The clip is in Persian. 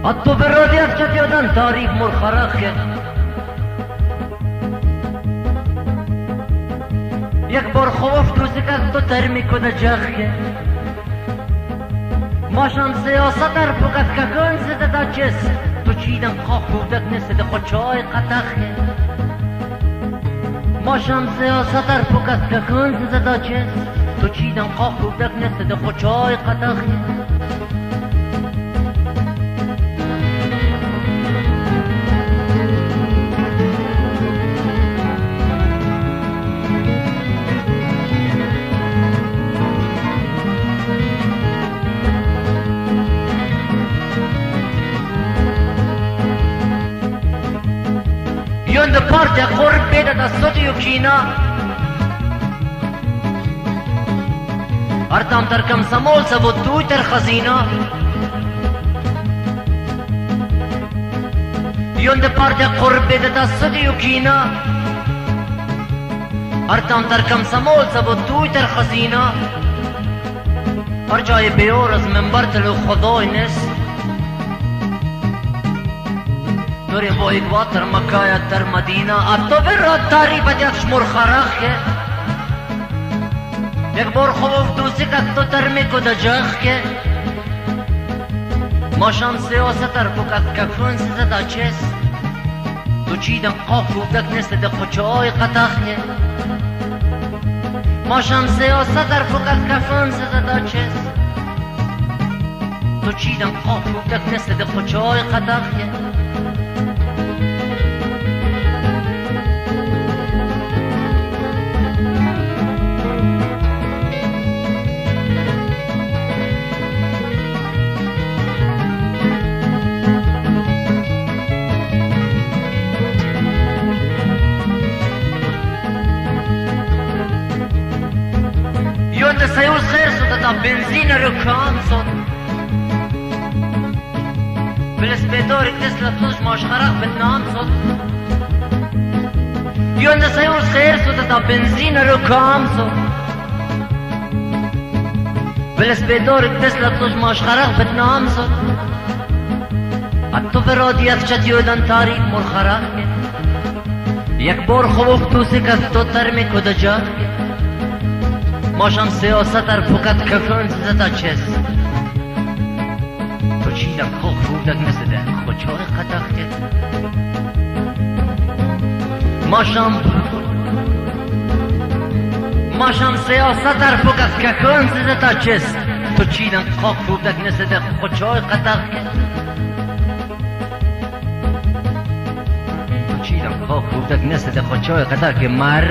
حتی به رادی افچت یادن تاریک مرخرخه یک بار خوف دوزی که تو ترمی کنه جخه ماشان سیاست در بگت که کن زده دا چس تو چیدن خواه کودک نسده خود چای قطخه ماشان سیاست در بگت که کن زده دا چس تو چیدن خواه کودک نسده خود چای قطخه Yonda parte a corpeda da sotto yukina Artam tarkam samol sa vodduj tar khazina Yonda parte a corpeda da sotto yukina Artam tarkam samol sa vodduj tar khazina Arjay beor az minbar talo khuday nist نوری باید واتر مکایا در مدینه اتو برا تاری بدیخش مرخرخه یک بار خوف دوزی که تو ترمی کده جخه ماشان سیاست تر بکت که کن سیزه دا چست تو چیدن قاف بودک نست ده خوچای قطخه ماشان سیاست تر بکت که کن سیزه دا چست تو چیدن قاف بودک نست ده خوچای قطخه Yonda sayuz khair sota da benzin رو کام sot بالاسبيدور تسلا توش ماش خرق بالنام sot Yonda sayuz khair sota da benzin رو کام sot بالاسبيدور تسلا توش ماش خرق بالنام sot حتی به رادی افچت یودن تاریک مرخرق یک بار خوف توسی که تو ترمی کده جا ماشان سیاست در فقط کفن زده چس تو چیدم خوخ بودک نسده خوچای قطخ که ماشان سیاست در فقط کفن زده چس تو چیدم خوخ بودک نسده خوچای قطخ که تو چیدم خوخ بودک نسده خوچای قطخ که مر